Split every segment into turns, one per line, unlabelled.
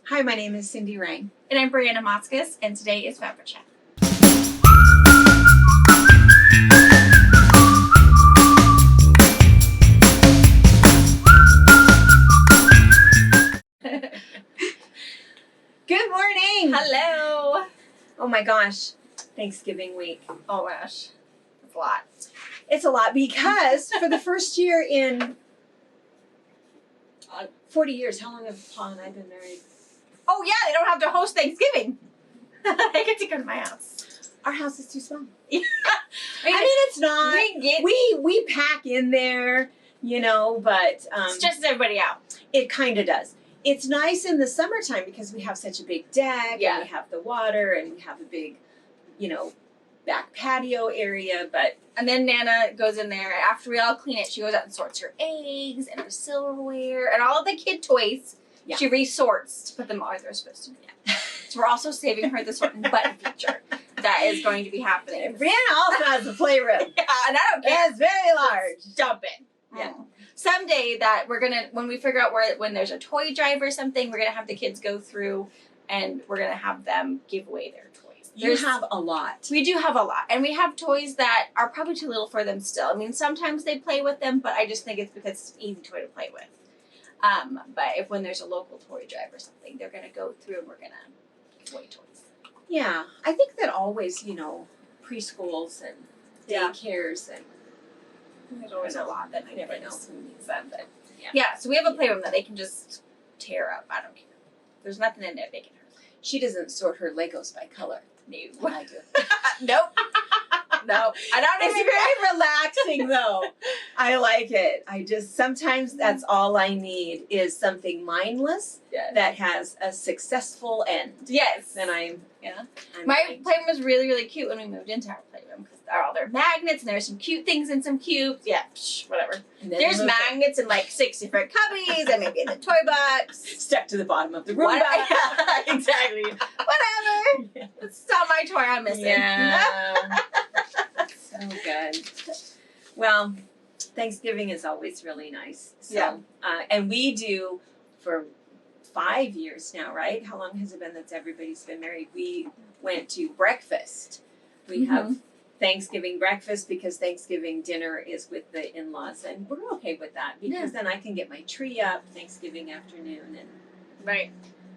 Hi, my name is Cindy Rang.
And I'm Brianna Motzkus, and today is FabriChat.
Good morning!
Hello!
Oh my gosh, Thanksgiving week.
Oh my gosh, it's a lot.
It's a lot because for the first year in 40 years, how long have Paul and I been married?
Oh yeah, they don't have to host Thanksgiving. I get to go to my house.
Our house is too small.
Yeah.
I mean, it's not. We pack in there, you know, but
it stresses everybody out.
It kind of does. It's nice in the summertime because we have such a big deck, and we have the water, and we have a big, you know, back patio area.
And then Nana goes in there after we all clean it. She goes out and sorts her eggs and her silverware and all of the kid toys. Yeah. She resorts to put them where they're supposed to be. So we're also saving her the sorting button feature that is going to be happening.
And Brianna also has a playroom.
Yeah, and I don't care.
It's very large.
Dump it.
Yeah.
Someday that we're gonna, when we figure out when there's a toy drive or something, we're gonna have the kids go through and we're gonna have them give away their toys.
You have a lot.
We do have a lot. And we have toys that are probably too little for them still. I mean, sometimes they play with them, but I just think it's because it's an easy toy to play with. But when there's a local toy drive or something, they're gonna go through and we're gonna give away toys.
Yeah, I think that always, you know, preschools and daycares and
there's always a lot that
I never know
who needs them. But yeah, so we have a playroom that they can just tear up. I don't care. There's nothing in there they can hurt.
She doesn't sort her Legos by color.
No.
I do.
Nope. No. I don't
It's very relaxing though. I like it. I just, sometimes that's all I need is something mindless that has a successful end.
Yes.
Then
My playroom was really, really cute when we moved into our playroom because there are all their magnets and there's some cute things and some cute, whatever. There's magnets in like 6 different cubbies and maybe in the toy box.
Stuck to the bottom of the room.
Exactly. Whatever.
Yeah.
It's not my toy I'm missing.
Yeah. So good. Well, Thanksgiving is always really nice. So, and we do for 5 years now, right? How long has it been that everybody's been married? We went to breakfast. We have Thanksgiving breakfast because Thanksgiving dinner is with the in-laws, and we're okay with that because then I can get my tree up Thanksgiving afternoon,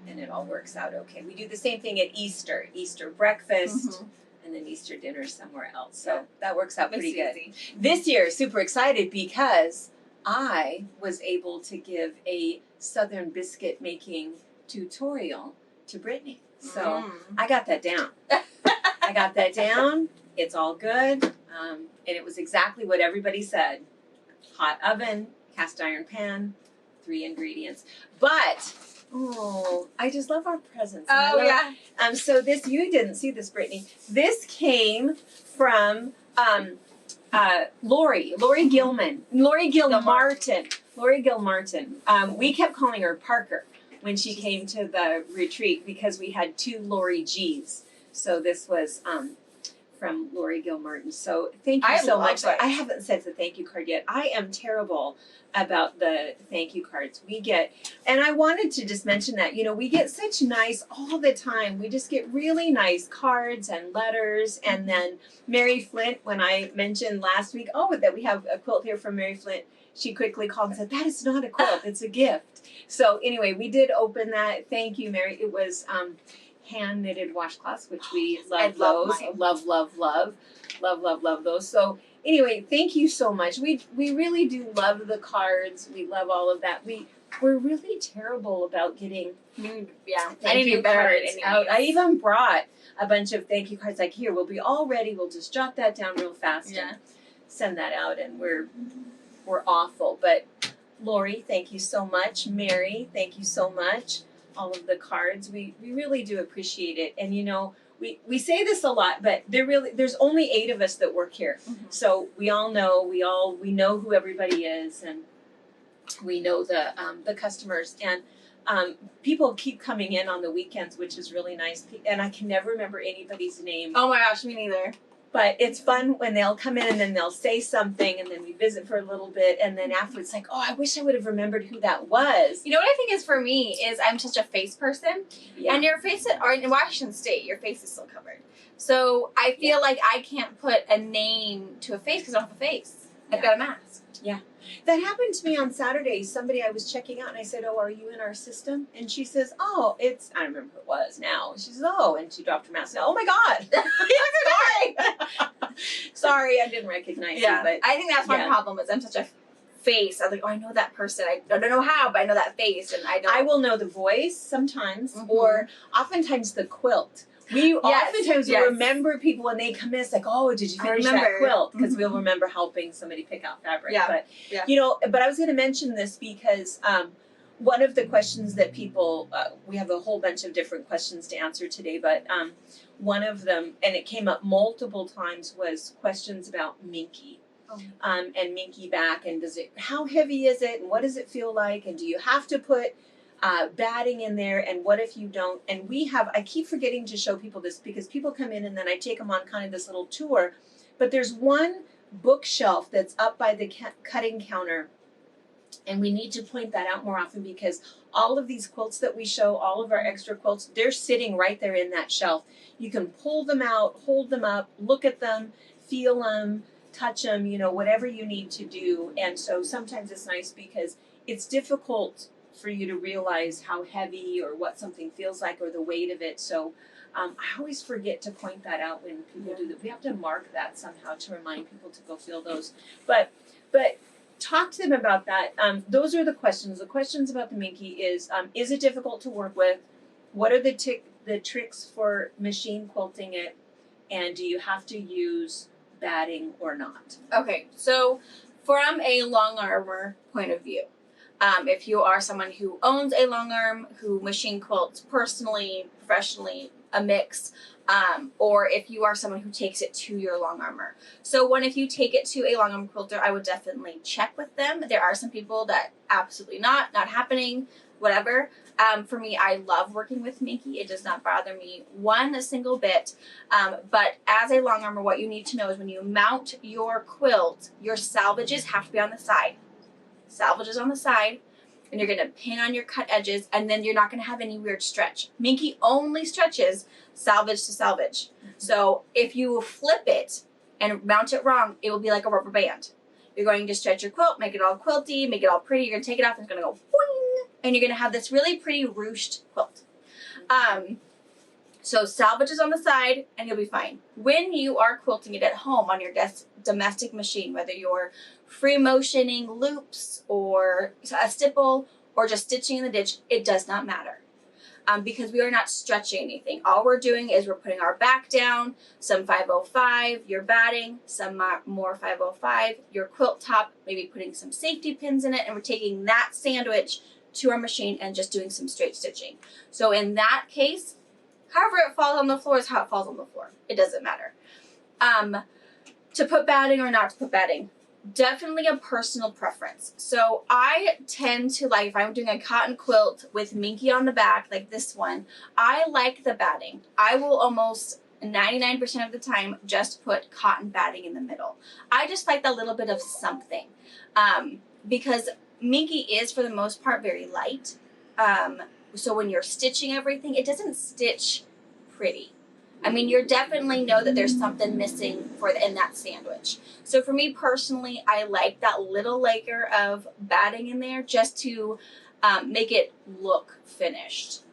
and it all works out okay. We do the same thing at Easter breakfast. And then Easter dinner somewhere else. So that works out pretty good. This year, super excited because I was able to give a Southern biscuit making tutorial to Brittany. So I got that down. It's all good. And it was exactly what everybody said. Hot oven, cast iron pan, 3 ingredients. But I just love our presents. So this, you didn't see this, Brittany. This came from Lori Gilmartin. We kept calling her Parker when she came to the retreat because we had 2 Lori G's. So this was from Lori Gilmartin. So thank you so much. I haven't said the thank you card yet. I am terrible about the thank you cards we get. And I wanted to just mention that, you know, we get such nice all the time. We just get really nice cards and letters. And then Mary Flint, when I mentioned last week, that we have a quilt here from Mary Flint, she quickly called and said, that is not a quilt, it's a gift. So anyway, we did open that. Thank you, Mary. It was hand knitted washcloths, which we love those. Love those. So anyway, thank you so much. We really do love the cards. We love all of that. We're really terrible about getting thank you cards out. I even brought a bunch of thank you cards. Like, here, we'll be all ready. We'll just jot that down real fast and send that out. And we're awful. But Lori, thank you so much. Mary, thank you so much. All of the cards. We really do appreciate it. And you know, we say this a lot, but there's only 8 of us that work here. So we all know, we know who everybody is, and we know the customers, and people keep coming in on the weekends, which is really nice. And I can never remember anybody's name.
Oh my gosh, me neither.
But it's fun when they'll come in and then they'll say something and then we visit for a little bit and then afterwards like, oh, I wish I would have remembered who that was.
You know what I think is for me is I'm such a face person.
Yeah.
And your face, or in Washington State, your face is still covered. So I feel like I can't put a name to a face because I don't have a face. I've got a mask.
Yeah. That happened to me on Saturday. Somebody I was checking out and I said, oh, are you in our system? And she says, oh, it's, I don't remember who it was now. She says, oh, and she dropped her mask. Oh my God. Sorry. Sorry, I didn't recognize you. But
I think that's my problem is I'm such a face. I'm like, oh, I know that person. I don't know how, but I know that face. And I
will know the voice sometimes or oftentimes the quilt. We oftentimes remember people when they come in. It's like, oh, did you finish that quilt? Because we'll remember helping somebody pick out fabric. But you know, but I was going to mention this because one of the questions that people we have a whole bunch of different questions to answer today, but one of them, and it came up multiple times, was questions about Minky. And Minky back, and how heavy is it, and what does it feel like, and do you have to put batting in there, and what if you don't? And I keep forgetting to show people this because people come in and then I take them on kind of this little tour, but there's one bookshelf that's up by the cutting counter, and we need to point that out more often because all of these quilts that we show, all of our extra quilts, they're sitting right there in that shelf. You can pull them out, hold them up, look at them, feel them, touch them, you know, whatever you need to do. And so sometimes it's nice because it's difficult for you to realize how heavy or what something feels like or the weight of it. So I always forget to point that out when people do that. We have to mark that somehow to remind people to go feel those. But talk to them about that. Those are the questions. The questions about the Minky is it difficult to work with? What are the tricks for machine quilting it? And do you have to use batting or not?
Okay, so from a long armor point of view, if you are someone who owns a long arm, who machine quilts personally, professionally, a mix, or if you are someone who takes it to your long armor. So if you take it to a long arm quilter, I would definitely check with them. There are some people that absolutely not happening, whatever. For me, I love working with Minky. It does not bother me one single bit. But as a long armor, what you need to know is when you mount your quilt, your salvages have to be on the side. Salvages on the side, and you're going to pin on your cut edges, and then you're not going to have any weird stretch. Minky only stretches salvage to salvage. So if you flip it and mount it wrong, it will be like a rubber band. You're going to stretch your quilt, make it all quilty, make it all pretty. You're going to take it off, and it's going to go boing, and you're going to have this really pretty ruched quilt. So salvages on the side, and you'll be fine. When you are quilting it at home on your domestic machine, whether you're free motioning loops or a stipple or just stitching in the ditch, it does not matter. Because we are not stretching anything. All we're doing is we're putting our back down, some 505, your batting, some more 505, your quilt top, maybe putting some safety pins in it, and we're taking that sandwich to our machine and just doing some straight stitching. So in that case, however it falls on the floor is how it falls on the floor. It doesn't matter. To put batting or not to put batting, definitely a personal preference. So I tend to like, if I'm doing a cotton quilt with Minky on the back, like this one, I like the batting. I will almost 99% of the time just put cotton batting in the middle. I just like that little bit of something. Because Minky is, for the most part, very light. So when you're stitching everything, it doesn't stitch pretty. I mean, you definitely know that there's something missing in that sandwich. So for me personally, I like that little layer of batting in there just to make it look finished.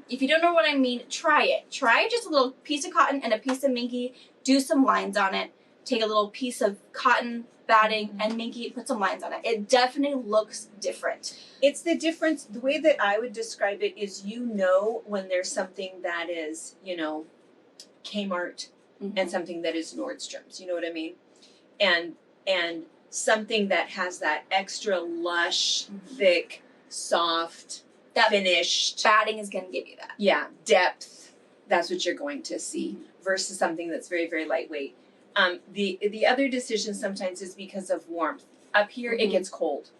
If you don't know what I mean, try it. Try just a little piece of cotton and a piece of Minky, do some lines on it, take a little piece of cotton, batting, and Minky, put some lines on it. It definitely looks different.
It's the difference. The way that I would describe it is, you know, when there's something that is, you know, Kmart and something that is Nordstrom's, you know what I mean? And something that has that extra lush, thick, soft, finished.
Batting is going to give you that.
Yeah, depth. That's what you're going to see versus something that's very, very lightweight. The other decision sometimes is because of warmth. Up here, it gets cold.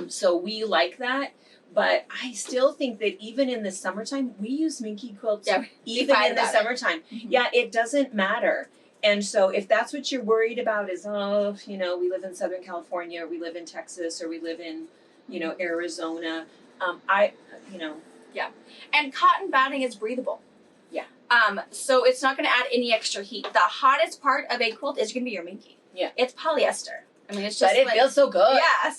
So we like that. But I still think that even in the summertime, we use Minky quilts even in the summertime. Yeah, it doesn't matter. And so if that's what you're worried about is, oh, you know, we live in Southern California, or we live in Texas, or we live in, you know, Arizona,
And cotton batting is breathable.
Yeah.
So it's not going to add any extra heat. The hottest part of a quilt is going to be your Minky.
Yeah.
It's polyester. I mean, it's just
but it feels so good.
Yeah.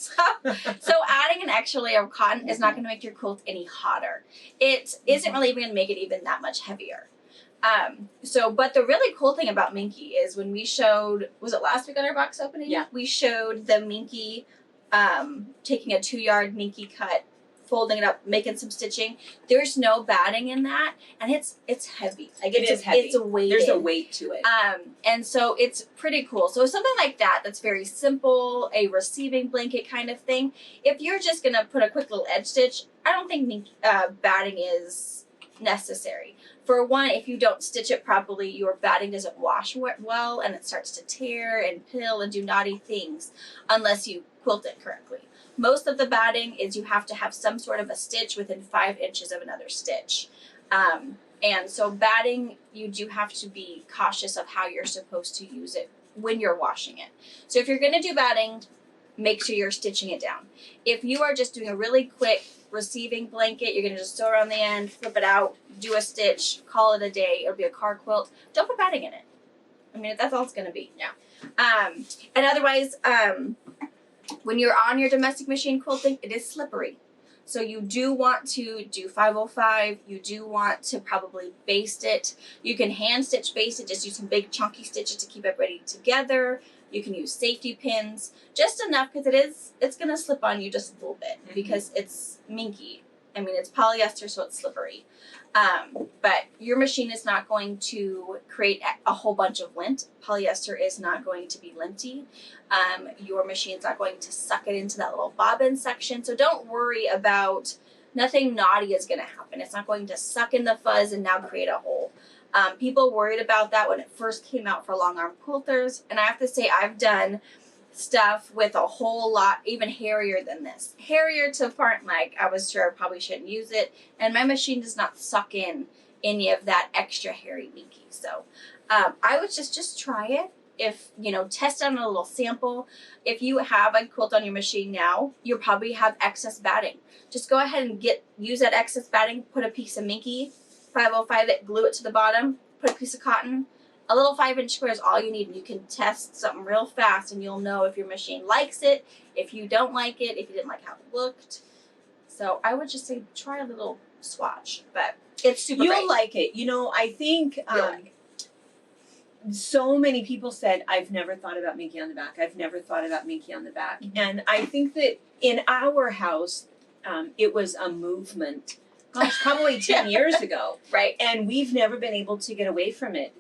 So adding an extra layer of cotton is not going to make your quilt any hotter. It isn't really even going to make it even that much heavier. But the really cool thing about Minky is when we showed, was it last week on our box opening?
Yeah.
We showed the Minky, taking a 2-yard Minky cut, folding it up, making some stitching. There's no batting in that, and it's heavy. Like
It is heavy.
It's weighted.
There's a weight to it.
And so it's pretty cool. So something like that's very simple, a receiving blanket kind of thing. If you're just gonna put a quick little edge stitch, I don't think batting is necessary. For one, if you don't stitch it properly, your batting doesn't wash well, and it starts to tear and pill and do naughty things unless you quilt it correctly. Most of the batting is you have to have some sort of a stitch within 5 inches of another stitch. And so batting, you do have to be cautious of how you're supposed to use it when you're washing it. So if you're going to do batting, make sure you're stitching it down. If you are just doing a really quick receiving blanket, you're going to just sew around the end, flip it out, do a stitch, call it a day. It'll be a car quilt. Don't put batting in it. I mean, that's all it's going to be.
Yeah.
And otherwise, when you're on your domestic machine quilting, it is slippery. So you do want to do 505. You do want to probably baste it. You can hand stitch baste it. Just use some big chunky stitches to keep everybody together. You can use safety pins, just enough because it's going to slip on you just a little bit because it's minky. I mean, it's polyester, so it's slippery. But your machine is not going to create a whole bunch of lint. Polyester is not going to be linty. Your machine's not going to suck it into that little bobbin section. So don't worry about, nothing naughty is going to happen. It's not going to suck in the fuzz and now create a hole. People worried about that when it first came out for long arm quilters. And I have to say, I've done stuff with a whole lot, even hairier than this. Hairier to a point like I was sure I probably shouldn't use it. And my machine does not suck in any of that extra hairy Minky. So I would just try it. If, test on a little sample. If you have a quilt on your machine now, you'll probably have excess batting. Just go ahead and use that excess batting, put a piece of Minky, 505 it, glue it to the bottom, put a piece of cotton. A little 5-inch square is all you need, and you can test something real fast, and you'll know if your machine likes it, if you don't like it, if you didn't like how it looked. So I would just say try a little swatch, but it's super great.
You'll like it. I think so many people said, I've never thought about Minky on the back. I've never thought about Minky on the back.
Mm-hmm.
And I think that in our house, it was a movement. Gosh, probably 10 years ago.
Right.
And we've never been able to get away from it.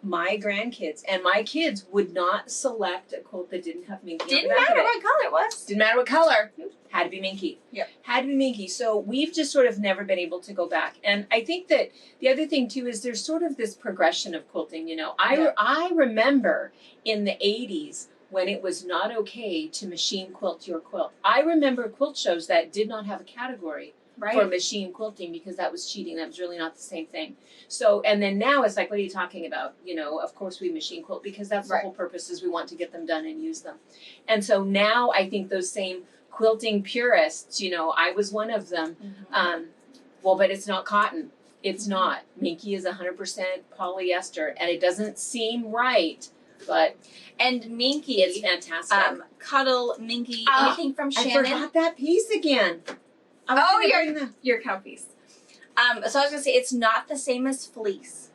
My grandkids and my kids would not select a quilt that didn't have Minky on the
Didn't
back
matter
of it.
what color it was.
Didn't matter what color. Had to be Minky.
Yep.
Had to be Minky. So we've just sort of never been able to go back. And I think that the other thing too is there's sort of this progression of quilting. I remember in the 80s when it was not okay to machine quilt your quilt. I remember quilt shows that did not have a category for machine quilting because that was cheating. That was really not the same thing. So, and then now it's like, what are you talking about? Of course we machine quilt because that's the whole purpose is we want to get them done and use them. And so now I think those same quilting purists, I was one of them.
Mm-hmm.
But it's not cotton. It's not. Minky is 100% polyester and it doesn't seem right, but
and Minky,
it's fantastic.
Cuddle, Minky, anything from Shannon.
I forgot that piece again.
Your cow piece. So I was gonna say it's not the same as fleece.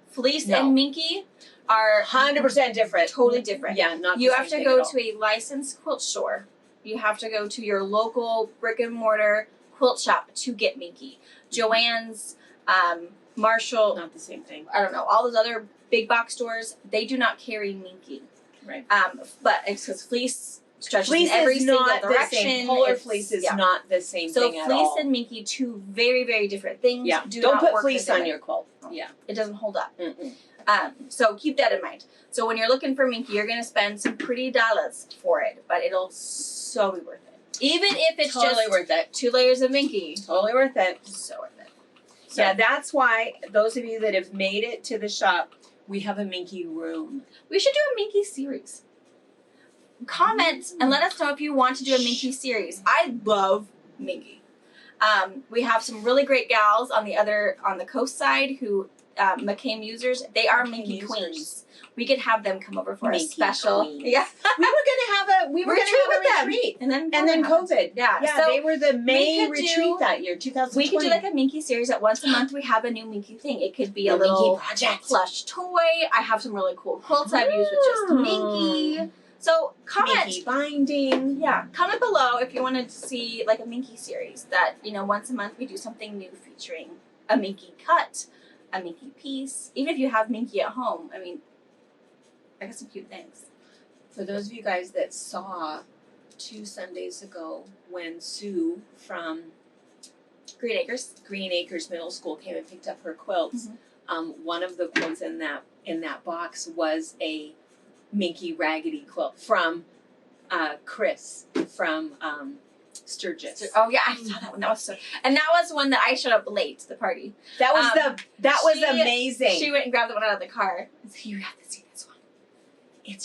Fleece
No.
and Minky are
100% different.
Totally different.
Yeah, not.
You
the
have
same
to
thing
go
at all.
to a licensed quilt store. You have to go to your local brick and mortar quilt shop to get Minky. Joann's, Marshall,
Not the same thing.
I don't know, all those other big box stores, they do not carry Minky.
Right.
But it's because fleece stretches
Fleece
in every
is
single
not the
direction.
same. Polar fleece is not the same
so
thing at all.
So fleece and Minky, two very, very different things.
Yeah.
Do
Don't
not
put
work
fleece
together.
on your quilt.
No.
Yeah.
It doesn't hold up.
Mm-mm.
So keep that in mind. So when you're looking for Minky, you're going to spend some pretty dollars for it, but it'll so be worth it. Even if it's
Totally
just
worth it.
2 layers of Minky.
Totally worth it.
So worth it.
Yeah, that's why those of you that have made it to the shop, We have a Minky Room.
We should do a Minky series. Comment and let us know if you want to do a Minky series. I love Minky. We have some really great gals on the coast side who McCain users. They are Minky queens. We could have them come over for a special.
Queens.
Yeah,
we were gonna have a retreat,
and then
COVID.
Yeah,
yeah,
so
they were the May retreat that year, 2020.
We could do like a Minky series that once a month we have a new Minky thing. It could be a
Minky
little
project.
plush toy. I have some really cool quilts I've used with just Minky. So comment.
Minky binding.
Yeah, comment below if you wanted to see like a Minky series that, once a month we do something new featuring a Minky cut, a Minky piece. Even if you have Minky at home, I got some cute things.
For those of you guys that saw 2 Sundays ago when Sue from
Green
Acres Middle School came and picked up her quilts, one of the quilts in that box was a Minky Raggedy quilt from Chris from Sturgis.
Oh yeah, I saw that one. That was and that was one that I showed up late to the party.
That was amazing.
She went and grabbed the one out of the car and said, "You have to see this one."
It's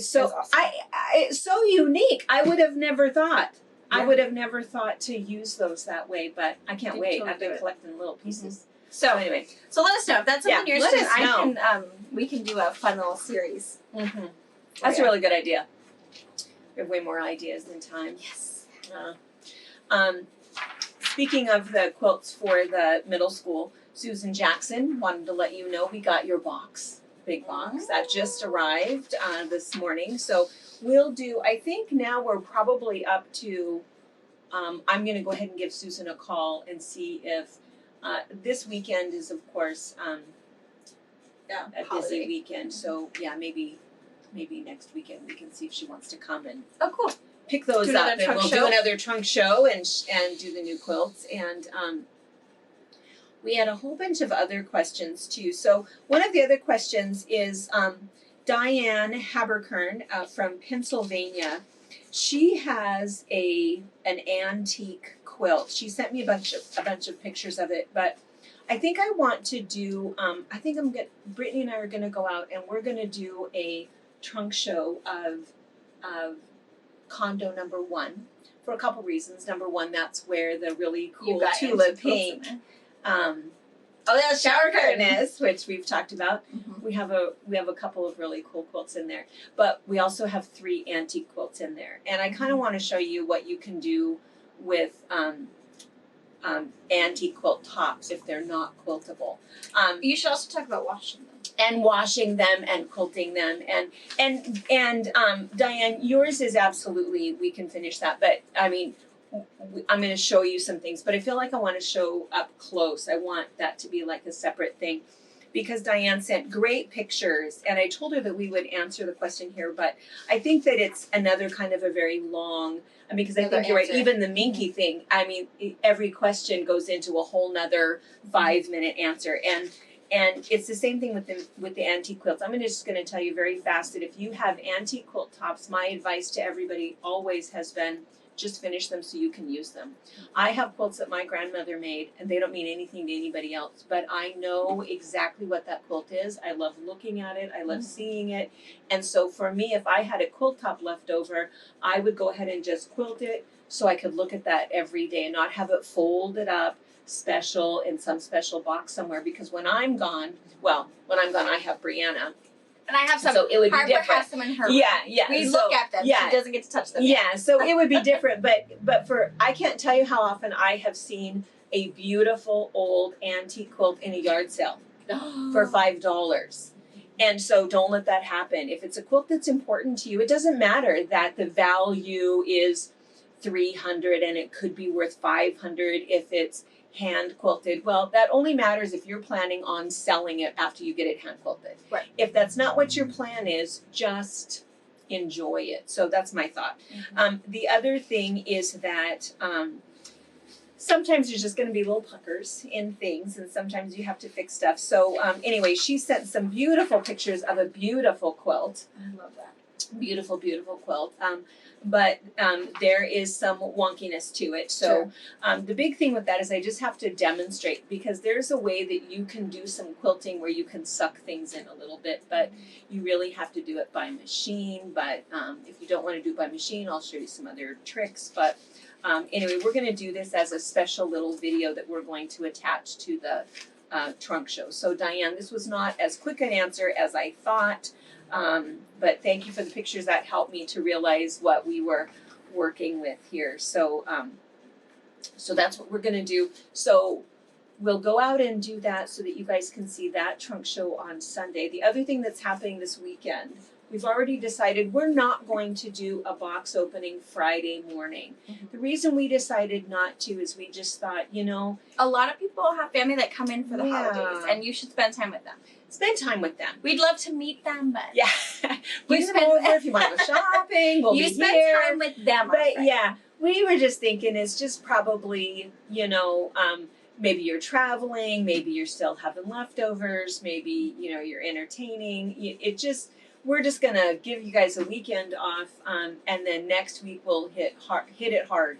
so
awesome.
it's so unique. I would have never thought. Yeah. I would have never thought to use those that way, but I can't wait.
Totally
I've been collecting little pieces.
So
anyway,
so let us know if that's something you're
let
interested in.
us know.
We can do a fun little series.
That's a really good idea. We have way more ideas than time.
Yes.
Speaking of the quilts for the middle school, Susan Jackson wanted to let you know we got your box, big box, that just arrived this morning. So we'll do, I think now we're probably up to, I'm going to go ahead and give Susan a call and see if this weekend is, of course, a busy weekend. So yeah, maybe next weekend we can see if she wants to come and
cool.
pick those
Do
up, and we'll do another trunk show and do the new quilts. And we had a whole bunch of other questions too. So one of the other questions is Diane Haberkern from Pennsylvania. She has an antique quilt. She sent me a bunch of pictures of it, but I think I want to do. I think Brittany and I are going to go out and we're going to do a trunk show of condo number 1 for a couple reasons. Number 1, that's where the really cool tulip pink shower curtain is, which we've talked about. We have a couple of really cool quilts in there, but we also have 3 antique quilts in there, and I kind of want to show you what you can do with antique quilt tops if they're not quiltable.
You should also talk about washing them.
And washing them and quilting them and Diane, yours is absolutely, we can finish that, but I'm going to show you some things, but I feel like I want to show up close. I want that to be like a separate thing because Diane sent great pictures and I told her that we would answer the question here, but I think that it's another kind of a very long, because I think you're right, even the Minky thing, every question goes into a whole nother 5-minute answer, and it's the same thing with the antique quilts. I'm just going to tell you very fast that if you have antique quilt tops, my advice to everybody always has been just finish them so you can use them. I have quilts that my grandmother made, and they don't mean anything to anybody else, but I know exactly what that quilt is. I love looking at it. I love seeing it. And so for me, if I had a quilt top left over, I would go ahead and just quilt it so I could look at that every day and not have it folded up special in some special box somewhere, because when I'm gone, I have Brianna.
And I have some.
So it would be
Harper
different.
has some in her.
Yeah.
We look at them.
Yeah.
She doesn't get to touch them.
Yeah. So it would be different, but I can't tell you how often I have seen a beautiful old antique quilt in a yard sale for $5. And so don't let that happen. If it's a quilt that's important to you, it doesn't matter that the value is $300 and it could be worth $500 if it's hand quilted. Well, that only matters if you're planning on selling it after you get it hand quilted.
Right.
If that's not what your plan is, just enjoy it. So that's my thought. The other thing is that sometimes there's just going to be little puckers in things, and sometimes you have to fix stuff. So anyway, she sent some beautiful pictures of a beautiful quilt.
I love that.
Beautiful, beautiful quilt. But there is some wonkiness to it. So the big thing with that is I just have to demonstrate, because there's a way that you can do some quilting where you can suck things in a little bit, but you really have to do it by machine. But if you don't want to do it by machine, I'll show you some other tricks. But anyway, we're going to do this as a special little video that we're going to attach to the trunk show. So Diane, this was not as quick an answer as I thought. But thank you for the pictures. That helped me to realize what we were working with here. So, so that's what we're gonna do. So we'll go out and do that so that you guys can see that trunk show on Sunday. The other thing that's happening this weekend, we've already decided we're not going to do a box opening Friday morning. The reason we decided not to is we just thought, you know,
a lot of people have family that come in for the holidays, and you should spend time with them.
Spend time with them.
We'd love to meet them, but
Bring them over if you want to go shopping. We'll
you
be
spend
here.
time with them.
But yeah, we were just thinking it's just probably, you know, maybe you're traveling, maybe you're still having leftovers, maybe, you know, you're entertaining. We're just gonna give you guys a weekend off, and then next week we'll hit it hard.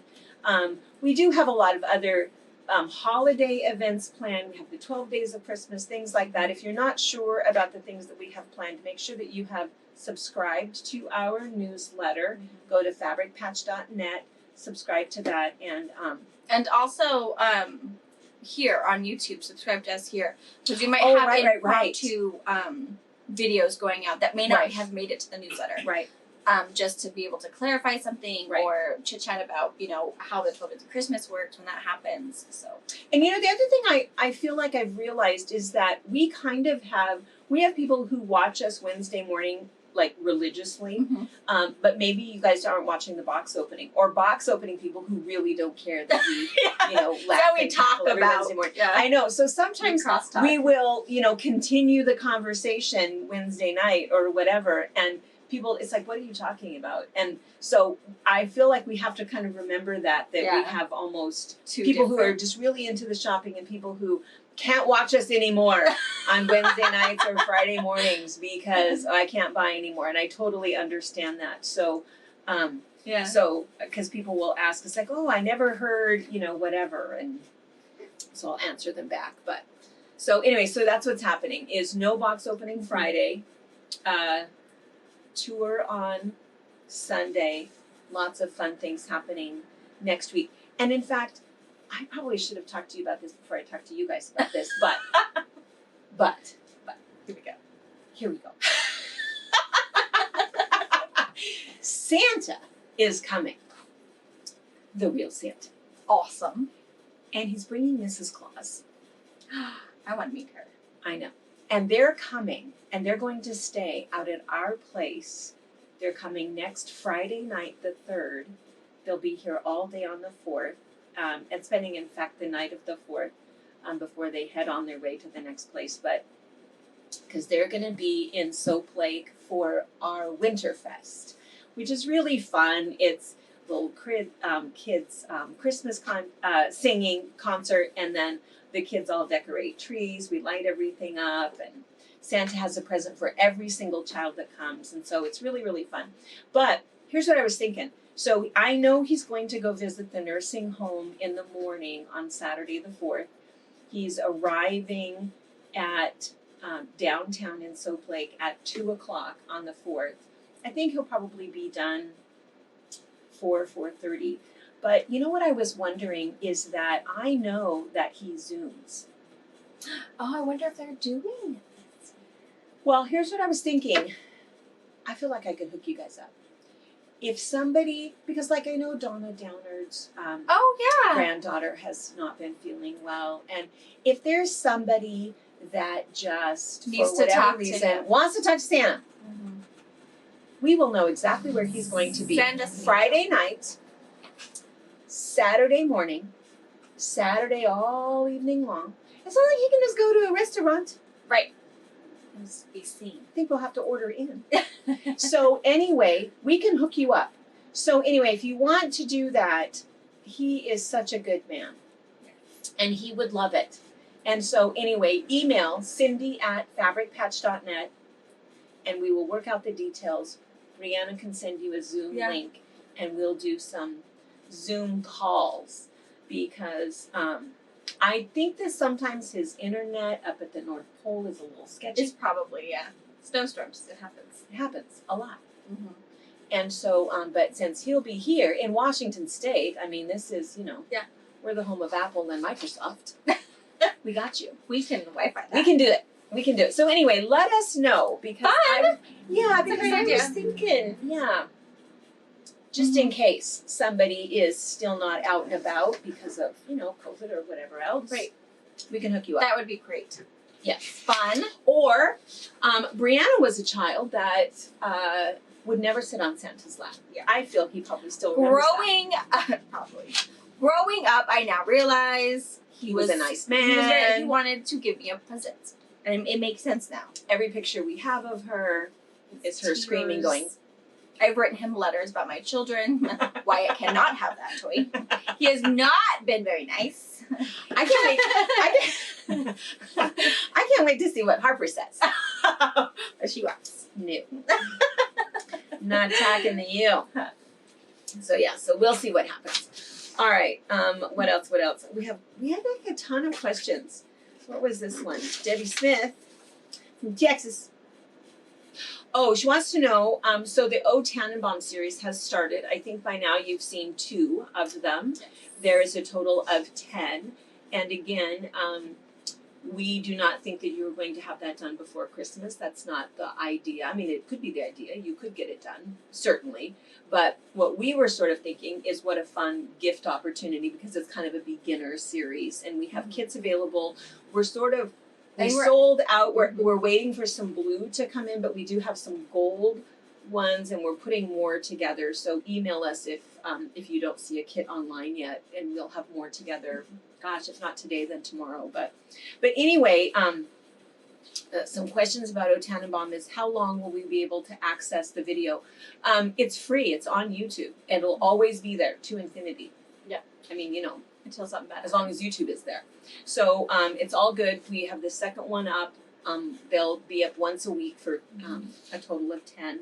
We do have a lot of other holiday events planned. We have the 12 days of Christmas, things like that. If you're not sure about the things that we have planned, make sure that you have subscribed to our newsletter. Go to FabricPatch.net, subscribe to that,
and also here on YouTube, subscribe to us here, because we might have impromptu videos going out that may not have made it to the newsletter.
Right.
Just to be able to clarify something or chit chat about, you know, how the 12 days of Christmas works when that happens. So,
and you know, the other thing I feel like I've realized is that we kind of have people who watch us Wednesday morning, like religiously, but maybe you guys aren't watching the box opening, or box opening people who really don't care that we, you know, laugh
that we
and
talk
every
about.
Wednesday morning.
Yeah.
I know. So sometimes we will, you know, continue the conversation Wednesday night or whatever, and people, it's like, what are you talking about? And so I feel like we have to kind of remember that we have almost people who are just really into the shopping and people who can't watch us anymore on Wednesday nights or Friday mornings because I can't buy anymore. And I totally understand that. So, so, because people will ask us like, oh, I never heard, you know, whatever. And so I'll answer them back. But so anyway, so that's what's happening is no box opening Friday, tour on Sunday, lots of fun things happening next week. And in fact, I probably should have talked to you about this before I talked to you guys about this, but here we go. Santa is coming. The real Santa.
Awesome.
And he's bringing Mrs. Claus.
I want to meet her.
I know. And they're coming, and they're going to stay out at our place. They're coming next Friday night, the 3rd. They'll be here all day on the 4th, and spending, in fact, the night of the 4th before they head on their way to the next place. But because they're going to be in Soap Lake for our Winterfest, which is really fun. It's little kids Christmas singing concert, and then the kids all decorate trees. We light everything up, and Santa has a present for every single child that comes. And so it's really, really fun. But here's what I was thinking. So I know he's going to go visit the nursing home in the morning on Saturday the 4th. He's arriving at downtown in Soap Lake at 2 o'clock on the 4th. I think he'll probably be done 4:30. But you know what I was wondering is that I know that he Zooms.
Oh, I wonder if they're doing it.
Well, here's what I was thinking. I feel like I could hook you guys up. If somebody, because like I know Donna Downard's granddaughter has not been feeling well, and if there's somebody that just
needs
for
to
whatever
talk
reason
to him,
wants to talk to Santa, we will know exactly where he's going to be.
Send us
Friday night, Saturday morning, Saturday all evening long. It's not like he can just go to a restaurant.
Right. Be seen.
I think we'll have to order in. So anyway, we can hook you up. So anyway, if you want to do that, he is such a good man. And he would love it. And so anyway, email Cindi at FabricPatch.net, and we will work out the details Brianna can send you a Zoom
Yeah.
link, and we'll do some Zoom calls because I think that sometimes his internet up at the North Pole is a little sketchy.
It's probably, yeah. Snowstorms, it happens.
It happens a lot.
Mm-hmm.
And so, but since he'll be here in Washington State, I mean, this is,
Yeah.
we're the home of Apple and Microsoft. We got you.
We can Wi-Fi that.
We can do it. We can do it. So anyway, let us know because
Fun!
because
great
I was
idea.
thinking, just in case somebody is still not out and about because of, COVID or whatever else.
Right.
We can hook you up.
That would be great.
Yes.
Fun.
Or Brianna was a child that would never sit on Santa's lap.
Yeah.
I feel he probably still remembers
Growing up, I now realize
he was a nice
He was
man.
he wanted to give me a present. And it makes sense now.
Every picture we have of her is her screaming,
Tears.
going.
I've written him letters about my children, Wyatt cannot have that toy. He has not been very nice.
I can't wait to see what Harper says.
She was.
New. Not talking to you. So we'll see what happens. All right. What else? We had like a ton of questions. What was this one? Debbie Smith from Texas. Oh, she wants to know, so the Tannenbaum series has started. I think by now you've seen 2 of them.
Yes.
There is a total of 10. And again, we do not think that you're going to have that done before Christmas. That's not the idea. I mean, it could be the idea. You could get it done, certainly. But what we were sort of thinking is what a fun gift opportunity because it's kind of a beginner series. And we have kits available. We're sort of we sold out. We're waiting for some blue to come in, but we do have some gold ones, and we're putting more together. So email us if you don't see a kit online yet, and we'll have more together. Gosh, if not today, then tomorrow. But anyway, some questions about Tannenbaum is how long will we be able to access the video? It's free. It's on YouTube, and it'll always be there to infinity.
Yeah.
I mean,
Until something bad.
as long as YouTube is there. So it's all good. We have the second one up. They'll be up once a week for a total of 10.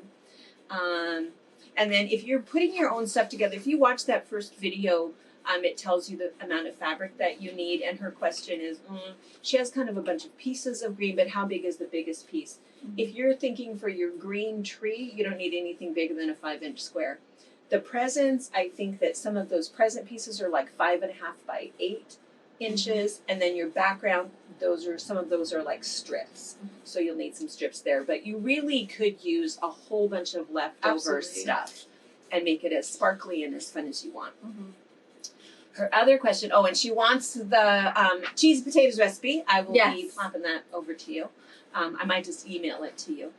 And then if you're putting your own stuff together, if you watch that first video, it tells you the amount of fabric that you need. And her question is, she has kind of a bunch of pieces of green, but how big is the biggest piece?
Mm-hmm.
If you're thinking for your green tree, you don't need anything bigger than a 5-inch square. The presents, I think that some of those present pieces are like 5.5 by 8 inches, and then your background, some of those are like strips. So you'll need some strips there, but you really could use a whole bunch of leftover
Absolutely.
stuff and make it as sparkly and as fun as you want.
Mm-hmm.
Her other question, and she wants the cheese and potatoes recipe. I will be
Yes.
plopping that over to you. I might just email it to you.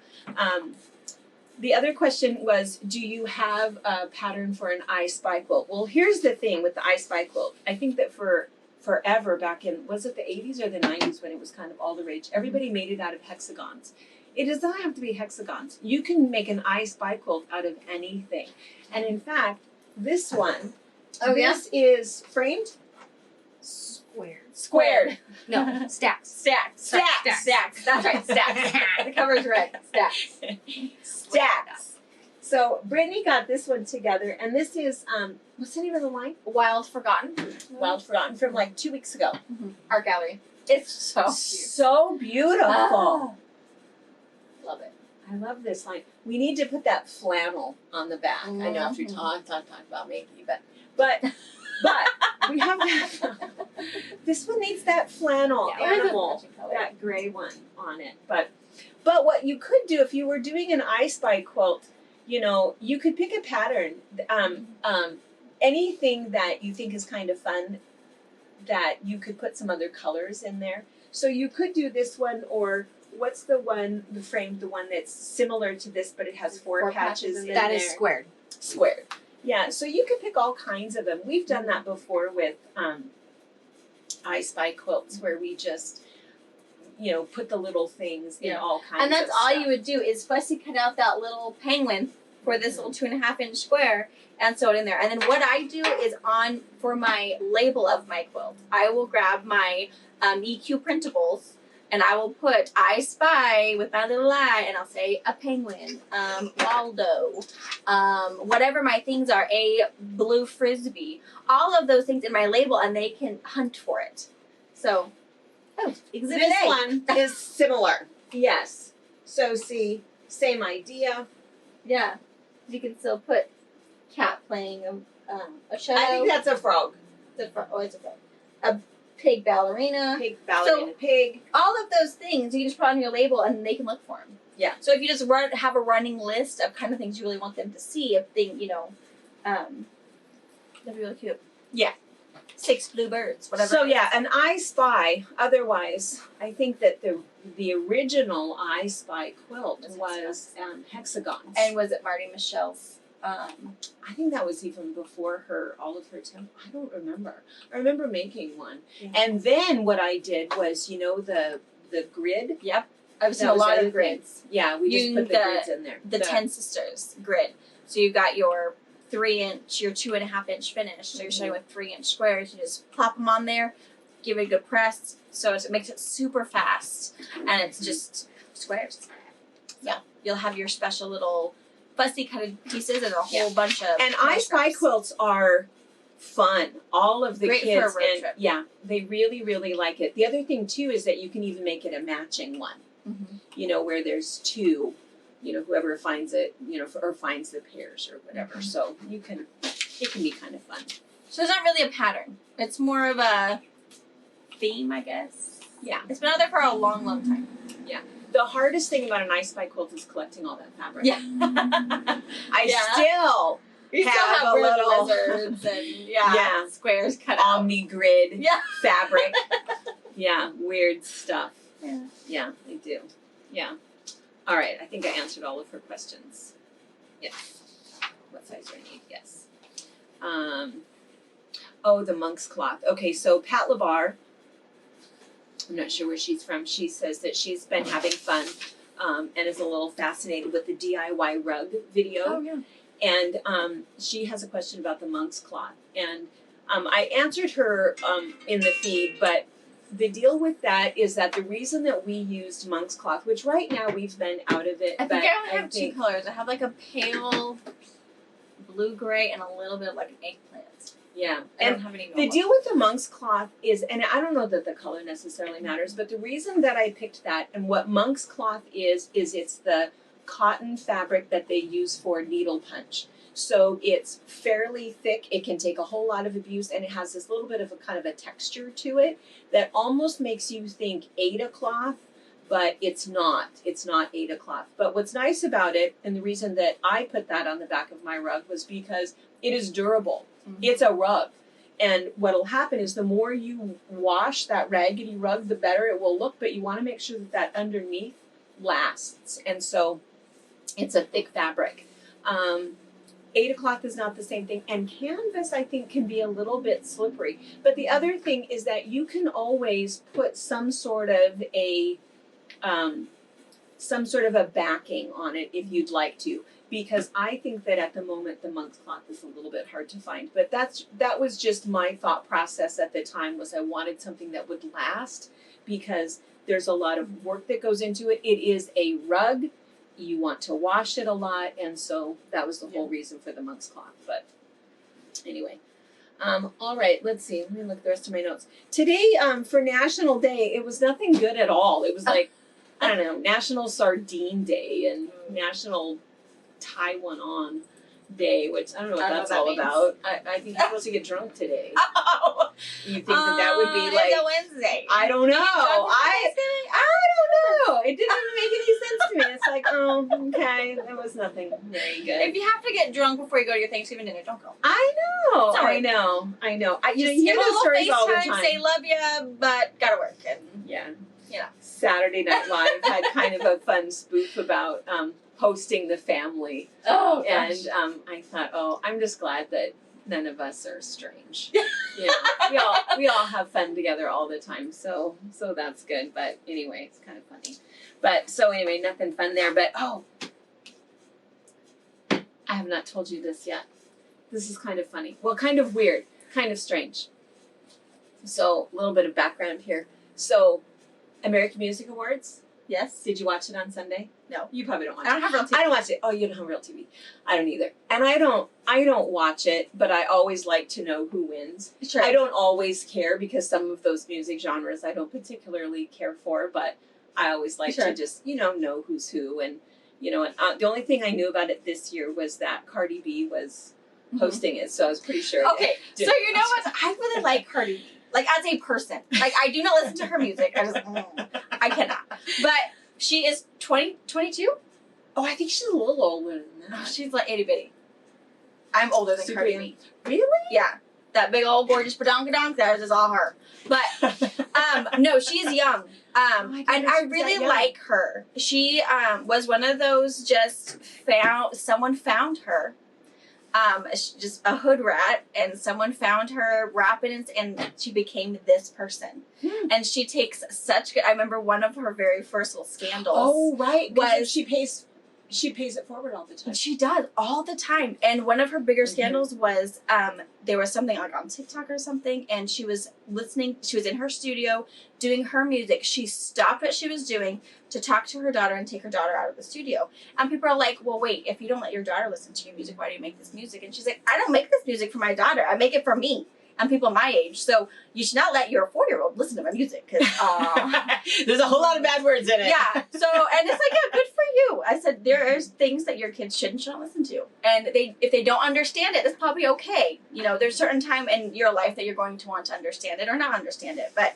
The other question was, do you have a pattern for an I Spy quilt? Well, here's the thing with the I Spy quilt. I think that for forever back in, was it the 80s or the 90s when it was kind of all the rage, everybody made it out of hexagons. It does not have to be hexagons. You can make an I Spy quilt out of anything. And in fact, this one, this is framed? Squared.
No, stacks.
Stacks.
That's right, stacks. The cover's red. Stacks.
Stacks. So Brittany got this one together, and this is what's the name of the line?
Wild Forgotten.
Wild Forgotten from like 2 weeks ago.
Art gallery. It's so cute.
So beautiful.
Love it.
I love this line. We need to put that flannel on the back. I know after you talk about Minky, but we have that. This one needs that flannel animal, that gray one on it. But what you could do if you were doing an I Spy quilt, you could pick a pattern, anything that you think is kind of fun, that you could put some other colors in there. So you could do this one, or what's the one, the framed, the one that's similar to this, but it has four patches in there.
That is squared.
Squared. Yeah, so you could pick all kinds of them. We've done that before with I Spy quilts, where we just, put the little things in all kinds of
And that's all
stuff.
you would do is fussy cut out that little penguin for this little 2.5-inch square and sew it in there. And then what I do is for my label of my quilt, I will grab my EQ printables and I will put I Spy with my little eye, and I'll say a penguin, Waldo, whatever my things are, a blue frisbee, all of those things in my label, and they can hunt for it. So, exhibit
This
A.
one is similar. Yes. So see, same idea.
Yeah, you can still put cat playing a shadow.
I think that's a frog.
It's a frog. A pig ballerina.
Pig, ballerina, pig.
All of those things you can just put on your label and they can look for them.
Yeah.
So if you just have a running list of kind of things you really want them to see, that'd be really cute.
Yeah.
6 blue birds, whatever.
So yeah, an I Spy. Otherwise, I think that the original I Spy quilt was hexagons.
And was it Marty Michelle's?
I think that was even before all of her I don't remember. I remember making one. Yeah. And then what I did was, the grid.
Yep. I was a lot of grids.
Yeah, we just put the grids in there.
The 10 Sisters grid. So you've got your 3-inch, your 2.5-inch finish. So you're starting with 3-inch squares. You just plop them on there, give it a good press. So it makes it super fast. And it's just squares. Yeah. You'll have your special little fussy cutted pieces and a whole bunch of.
And I Spy quilts are fun. All of the
Great
kids
for a road trip.
Yeah, they really, really like it. The other thing too is that you can even make it a matching one. Mm-hmm. Where there's 2, whoever finds it, or finds the pairs or whatever. Mm-hmm. So it can be kind of fun.
So it's not really a pattern. It's more of a theme, I guess. Yeah. It's been out there for a long, long time.
Yeah. The hardest thing about an I Spy quilt is collecting all that fabric.
Yeah.
still have a little
lizards and squares cut out.
Omni grid fabric. Yeah, weird stuff. Yeah, I do. Yeah. All right, I think I answered all of her questions. Yes. What size do I need? Yes. The monk's cloth. Okay, so Pat LeVar, I'm not sure where she's from. She says that she's been having fun and is a little fascinated with the DIY rug video.
Oh, yeah.
And she has a question about the monk's cloth. And I answered her in the feed, but the deal with that is that the reason that we used monk's cloth, which right now we've been out of it.
I think I only have 2 colors. I have like a pale blue-gray and a little bit of like an eggplant.
Yeah.
I don't have any normal.
The deal with the monk's cloth is, and I don't know that the color necessarily matters, but the reason that I picked that and what monk's cloth is it's the cotton fabric that they use for needle punch. So it's fairly thick, it can take a whole lot of abuse, and it has this little bit of a kind of a texture to it that almost makes you think Aida cloth, but it's not. It's not Aida cloth. But what's nice about it, and the reason that I put that on the back of my rug was because it is durable. Mm-hmm. It's a rug. And what'll happen is the more you wash that raggedy rug, the better it will look, but you want to make sure that underneath lasts. And so it's a thick fabric. Aida cloth is not the same thing, and canvas I think can be a little bit slippery. But the other thing is that you can always put some sort of a backing on it if you'd like to, because I think that at the moment the monk's cloth is a little bit hard to find. But that was just my thought process at the time, was I wanted something that would last, because there's a lot of work that goes into it. It is a rug. You want to wash it a lot, and so that was the whole reason for the monk's cloth. But anyway, all right, let's see. Let me look at the rest of my notes. Today, for National Day, it was nothing good at all. It was like, I don't know, National Sardine Day and National Tie One On Day, which I don't know what that's all about. I think you're supposed to get drunk today.
Oh,
you think that would be like?
It's a Wednesday.
I don't know. I don't know. It didn't even make any sense to me. It's like, oh, okay, there was nothing very good.
If you have to get drunk before you go to your Thanksgiving dinner, don't go.
I know.
Sorry.
I know. You
Just
hear
give a
those
little
stories all the
FaceTime,
time.
say love ya, but gotta work. And
yeah.
Yeah.
Saturday Night Live had kind of a fun spoof about hosting the family.
Oh,
gosh. And I thought, I'm just glad that none of us are strange. We all have fun together all the time, so that's good. But anyway, it's kind of funny. But so anyway, nothing fun there. But I have not told you this yet. This is kind of funny. Well, kind of weird, kind of strange. So a little bit of background here. So American Music Awards.
Yes.
Did you watch it on Sunday?
No.
You probably don't watch
I
it.
don't have real TV.
I don't watch it. Oh, you don't have real TV. I don't either. And I don't watch it, but I always like to know who wins.
Sure.
I don't always care because some of those music genres I don't particularly care for, but I always like to just, know who's who. And, and the only thing I knew about it this year was that Cardi B was hosting it, so I was pretty sure.
Okay, so you know what? I really like Cardi B. Like, as a person. Like, I do not listen to her music. I cannot. But she is 22?
Oh, I think she's a little older than that.
Oh, she's like itty bitty. I'm older than Cardi B.
Really?
Yeah. That big old gorgeous badonkadonk, that is all her. But, no, she's young. And I really like her. She was one of those someone found her. Just a hood rat, and someone found her rapping, and she became this person. And she takes such good. I remember one of her very first little scandals.
Oh, right.
Was
she pays it forward all the time.
She does all the time. And one of her bigger scandals was there was something like on TikTok or something, and she was listening. She was in her studio doing her music. She stopped what she was doing to talk to her daughter and take her daughter out of the studio. And people are like, well, wait, if you don't let your daughter listen to your music, why do you make this music? And she's like, I don't make this music for my daughter. I make it for me and people my age. So you should not let your 4-year-old listen to my music. Because
there's a whole lot of bad words in it.
Yeah. So, and it's like, yeah, good for you. I said, there's things that your kids shouldn't listen to. And if they don't understand it, that's probably okay. There's certain time in your life that you're going to want to understand it or not understand it. But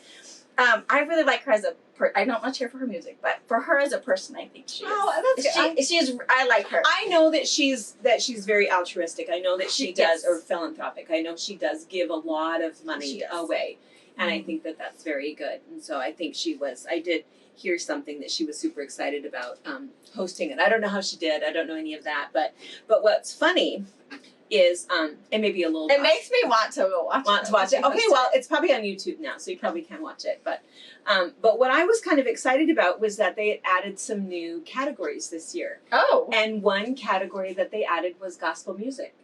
I really like her as a I don't much care for her music, but for her as a person, I think she is.
Oh, that's good.
She is. I like her.
I know that she's very altruistic. I know that she does, or philanthropic. I know she does give a lot of money away, and I think that that's very good. And so I think I did hear something that she was super excited about hosting it. I don't know how she did. I don't know any of that, but what's funny is it may be a little.
It makes me want to go watch it.
Okay, well, it's probably on YouTube now, so you probably can watch it. But what I was kind of excited about was that they had added some new categories this year.
Oh.
And one category that they added was gospel music.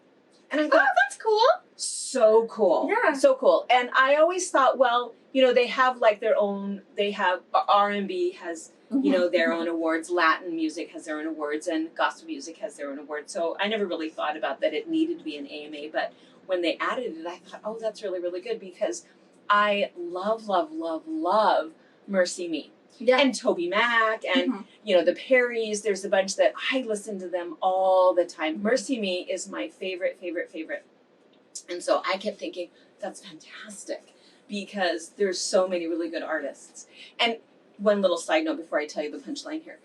And I thought,
oh, that's cool.
So cool.
Yeah.
So cool. And I always thought, well, they have like their own. They have R&B has. Their own awards. Latin music has their own awards, and gospel music has their own awards. So I never really thought about that it needed to be an AMA, but when they added it, I thought, oh, that's really, really good because I love, love, love, love Mercy Me.
Yeah.
And Toby Mac and, the Perrys. There's a bunch that I listen to them all the time. Mercy Me is my favorite, favorite, favorite. And so I kept thinking, that's fantastic because there's so many really good artists. And one little side note before I tell you the punchline here.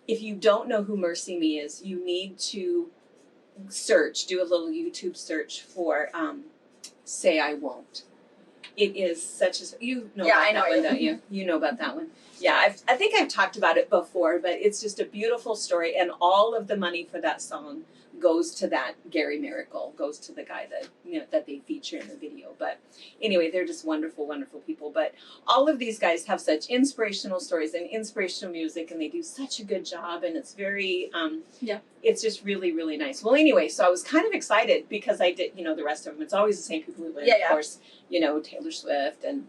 If you don't know who Mercy Me is, you need to do a little YouTube search for Say I Won't. It is such a, about that one, don't you? You know about that one. Yeah, I think I've talked about it before, but it's just a beautiful story, and all of the money for that song goes to that Gary Miracle, goes to the guy that that they feature in the video. But anyway, they're just wonderful, wonderful people. But all of these guys have such inspirational stories and inspirational music, and they do such a good job, and it's very it's just really, really nice. Well, anyway, so I was kind of excited because I did, the rest of them. It's always the same people who win, of course. Taylor Swift and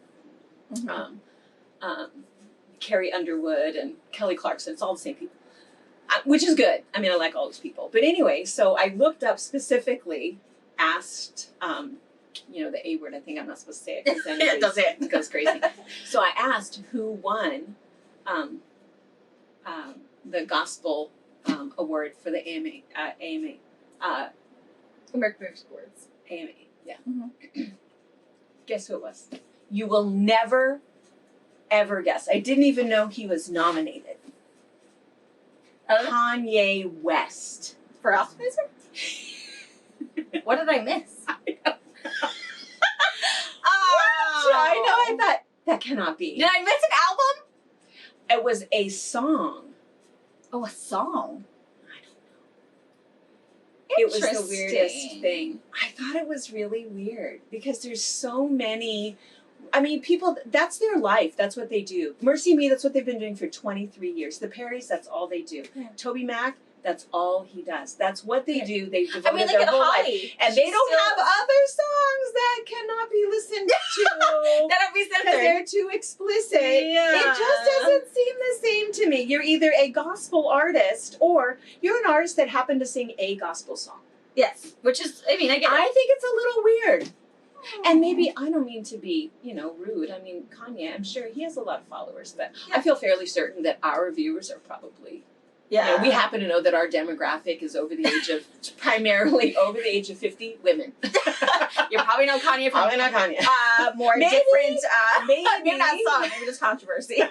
Carrie Underwood and Kelly Clarkson. It's all the same people. Which is good. I mean, I like all those people. But anyway, so I looked up specifically, asked, the A word. I think I'm not supposed to say it because then it goes crazy. So I asked who won the gospel award for the AMA.
American Music Awards.
AMA, yeah. Guess who it was? You will never, ever guess. I didn't even know he was nominated. Kanye West.
For Optimizer? What did I miss?
I know, I thought, that cannot be.
Did I miss an album?
It was a song.
Oh, a song?
I don't know. It was the weirdest thing. I thought it was really weird because there's so many... I mean, people, that's their life. That's what they do. Mercy Me, that's what they've been doing for 23 years. The Perrys, that's all they do. Yeah. Toby Mac, that's all he does. That's what they do. They've devoted their whole life. And they don't have other songs that cannot be listened to.
That'll be censored.
Because they're too explicit.
Yeah.
It just doesn't
to me. You're either a gospel artist or you're an artist that happened to sing a gospel song.
Yes, which is, I mean, I get it.
I think it's a little weird. And maybe, I don't mean to be, rude. I mean, Kanye, I'm sure he has a lot of followers, but I feel fairly certain that our viewers are probably, we happen to know that our demographic is primarily over the age of 50 women.
You probably know Kanye from
Probably not Kanye.
More
Maybe,
different,
maybe
not song, maybe just controversy.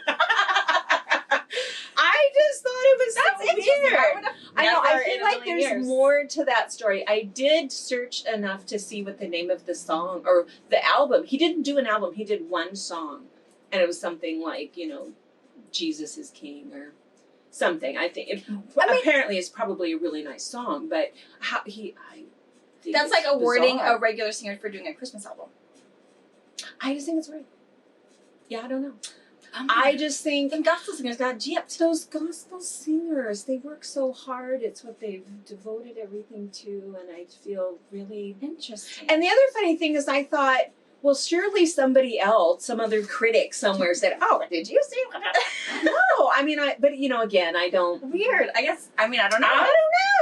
I just thought it was
That's
so
interesting.
weird. I know. I
Never
feel
in a
like
million
there's
years.
more to that story. I did search enough to see what the name of the song or the album. He didn't do an album. He did one song, and it was something like Jesus is King or something. I think apparently it's probably a really nice song, but I think
That's like
it's
awarding
bizarre.
a regular singer for doing a Christmas album.
I just think it's weird. Yeah, I don't know. I just think
the gospel singers got gypped.
those gospel singers, they work so hard. It's what they've devoted everything to, and I feel really
Interesting.
And the other funny thing is I thought, well, surely somebody else, some other critic somewhere said, "Oh, did you see what happened?" No, I mean, but again, I don't.
Weird. I guess. I mean, I don't know.
I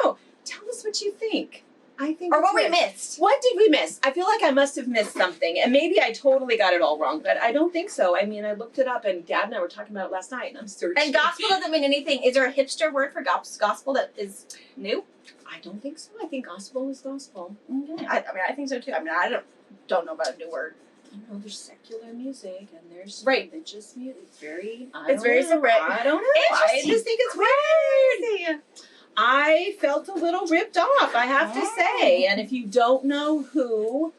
don't know. Tell us what you think. I think.
Or what we
weird.
missed.
What did we miss? I feel like I must have missed something, and maybe I totally got it all wrong, but I don't think so. I mean, I looked it up, and Dad and I were talking about it last night, and I'm searching.
And gospel doesn't mean anything. Is there a hipster word for gospel that is new?
I don't think so. I think gospel is gospel.
Okay. I mean, I think so too. I mean, I don't know about a new word.
I know there's secular music and there's
Right.
religious music. It's very
separate.
I don't know. I
Interesting.
just think it's weird. I felt a little ripped off, I have to say. And if you don't know who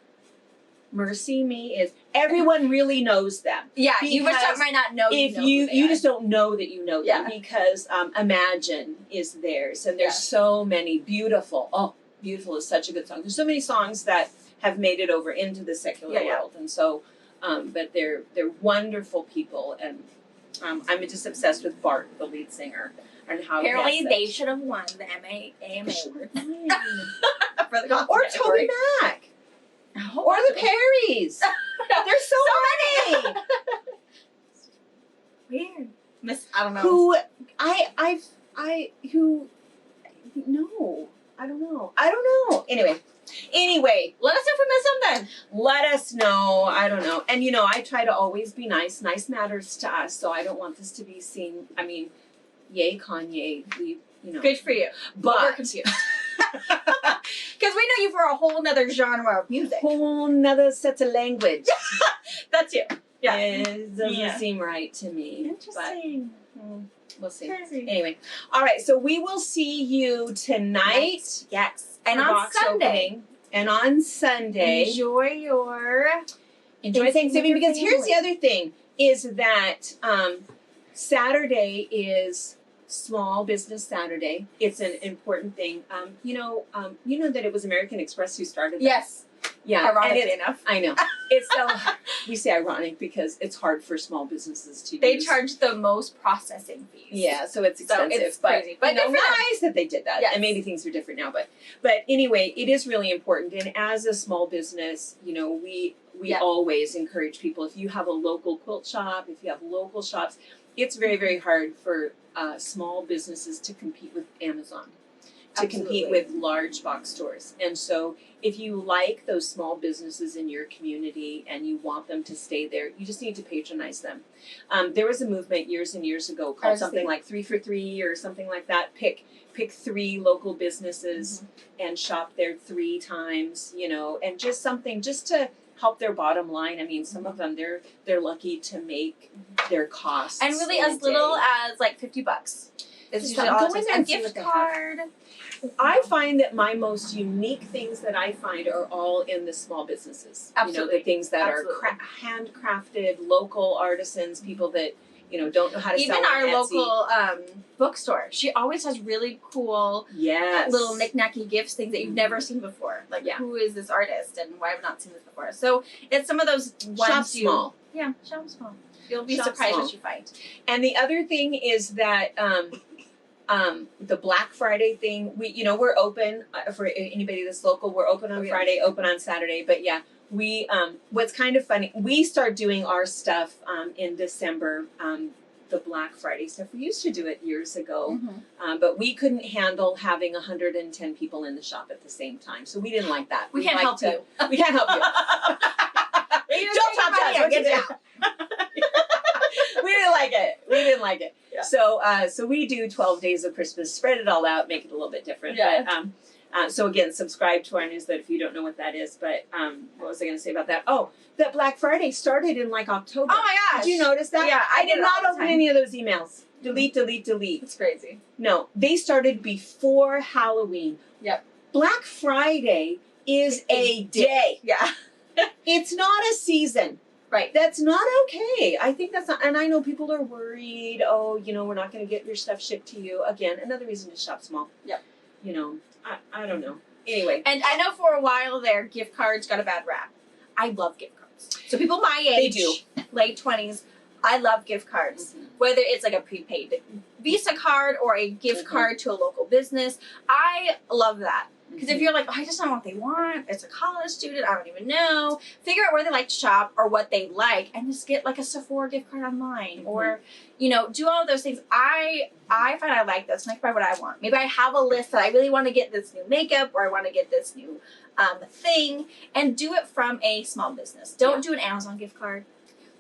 Mercy Me is, everyone really knows them.
Yeah, you
Because
might not know.
If
know
you
who they are.
just don't know that you know them
Yeah.
because Imagine is theirs, and there's so many beautiful is such a good song. There's so many songs that have made it over into the secular world, and so but they're wonderful people, and I'm just obsessed with Bart, the lead singer, and how
Apparently they should have won the AMA award for the gospel
or
category.
Toby Mac or the Perrys. There's so many.
Weird. Miss, I don't know.
Who no, I don't know. Anyway,
Let us know if we missed something.
let us know. I don't know. And I try to always be nice. Nice matters to us, so I don't want this to be seen. I mean, yay Kanye,
Good for you.
but
We're confused. Because we know you for a whole nother genre of music.
whole nother set of language.
That's you. Yeah.
It doesn't
Yeah.
seem right to me.
Interesting.
But we'll see.
Crazy.
Anyway, all right. So we will see you tonight.
Yes. And
for
on
box
Sunday.
opening. And on Sunday.
Enjoy your
Enjoy Thanksgiving,
with your
because here's the
family.
other thing is that Saturday is Small Business Saturday. It's an important thing. You know that it was American Express who started that?
Yes.
Yeah. and
Ironically
it's-
enough.
I know. It's so we say ironic because it's hard for small businesses to
They
use.
charge the most processing fees.
Yeah, so it's
So
expensive.
it's crazy. But good for them.
nice that they did that.
Yes.
And maybe things are different now, but anyway, it is really important. And as a small business, we
Yeah.
always encourage people, if you have a local quilt shop, if you have local shops, it's very, very hard for small businesses to compete with Amazon, to compete
Absolutely.
with large box stores. And so if you like those small businesses in your community and you want them to stay there, you just need to patronize them. There was a movement years and years ago called something like 3 for 3 or something like that. Pick 3 local businesses and shop there 3 times, and just something just to help their bottom line. I mean, some of them they're lucky to make their costs.
And really
in a
as little
day.
as like $50. It's
Just
usually all
go
it
in
takes.
there
A
and see
gift
what they have.
card.
I find that my most unique things that I find are all in the small businesses.
Absolutely.
The things that
Absolutely.
are handcrafted, local artisans, people that don't know how to
Even
sell on
our
Etsy.
local bookstore, she always has really cool
Yes.
little knick-knacky gifts, things that you've never seen before. Like,
Yeah.
who is this artist and why have I not seen this before? So it's some of those ones
Shop small.
Yeah, shop small. You'll be
Shop
surprised
small.
what you find.
And the other thing is that the Black Friday thing, we're open for anybody that's local. We're open on
Oh, yeah.
Friday, open on Saturday. But yeah, we what's kind of funny, we start doing our stuff in December. The Black Black Friday stuff. We used to do it years ago,
Mm-hmm.
but we couldn't handle having 110 people in the shop at the same time, so we didn't like that.
We can't help you.
We can't help you. Don't talk to us. We'll get you out. We didn't like it. We didn't like it.
Yeah.
So we do 12 days of Christmas, spread it all out, make it a little bit different.
Yeah.
But so again, subscribe to our newsletter if you don't know what that is. But what was I going to say about that? Oh, that Black Friday started in like October.
Oh my gosh.
Did you notice that?
Yeah, I
did
did
not
all the
open
time.
any of those emails. Delete, delete, delete.
It's crazy.
No, they started before Halloween.
Yep.
Black Friday is a day.
Yeah.
It's not a season.
Right.
That's not okay. I think that's not, and I know people are worried, oh, you know, we're not going to get your stuff shipped to you. Again, another reason to shop small.
Yep.
You know, I don't know. Anyway.
And I know for a while there, gift cards got a bad rap. I love gift cards. So people my age,
They do.
late 20s, I love gift cards.
Mhm.
Whether it's like a prepaid Visa card or a gift
Mhm.
card to a local business, I love that. Because
Mhm.
if you're like, oh, I just don't know what they want, it's a college student, I don't even know, figure out where they like to shop or what they like and just get like a Sephora gift card online or, you know, do all of those things. I find I like those and I can buy what I want. Maybe I have a list that I really want to get this new makeup or I want to get this new thing and do it from a small business. Don't do an Amazon gift card.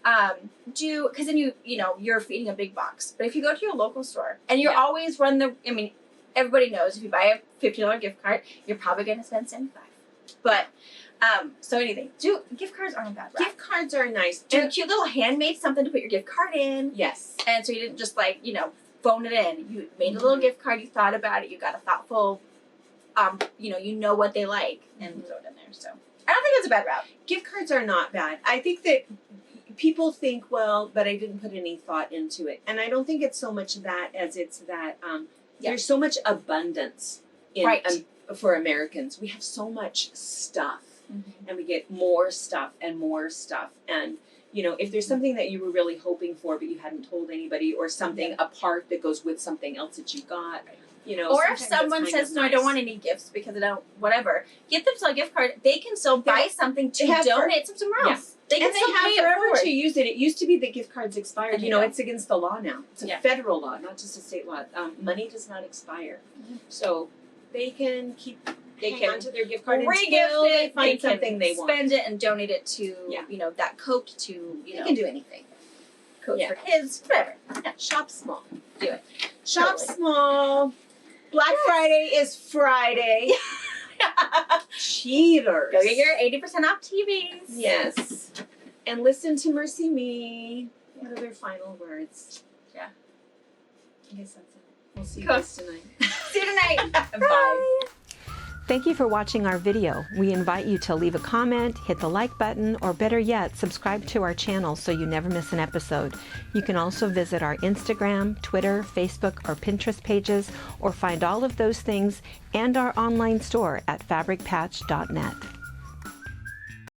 Because then you know, you're feeding a big box. But if you go to your local store and you always run everybody knows if you buy a $50 gift card, you're probably going to spend $75. But, so anything. Gift cards aren't a bad rap.
Gift cards are nice.
Do a cute little handmade something to put your gift card in.
Yes.
And so you didn't just like, you know, phone it in. You made a little gift card, you thought about it, you got a thoughtful, you know what they like and throw it in there. So I don't think it's a bad route.
Gift cards are not bad. I think that people think, well, but I didn't put any thought into it. And I don't think it's so much that as it's that there's so much abundance in for Americans. We have so much stuff and we get more stuff and more stuff. And, you know, if there's something that you were really hoping for but you hadn't told anybody or something, a part that goes with something else that you got, you know.
Or if
sometimes
someone
that's kind
says,
of
no, I
nice.
don't want any gifts because I don't, whatever, get them a gift card. They can still buy something to
they have
donate somewhere else. They can
And
still
they
pay
have
it
forever
forward.
to use it. It used to be that gift cards expired.
And
You
you
know,
don't.
it's against the law now. It's a federal law, not just a state law. Money does not expire. So they can hang on to their gift card until they find something they want.
Spend it and donate it to, you know, that coat to, you know.
They can do anything.
Coat for kids, whatever.
Yeah, shop small.
Do it.
Shop
Totally.
small. Black Friday is Friday. Cheaters.
Go get your 80% off TVs.
Yes. And listen to Mercy Me. What are their final words?
Yeah.
I guess that's it. We'll see you
Cool.
guys tonight.
See you tonight.
Bye.
Thank you for watching our video. We invite you to leave a comment, hit the like button, or better yet, subscribe to our channel so you never miss an episode. You can also visit our Instagram, Twitter, Facebook, or Pinterest pages, or find all of those things and our online store at fabricpatch.net.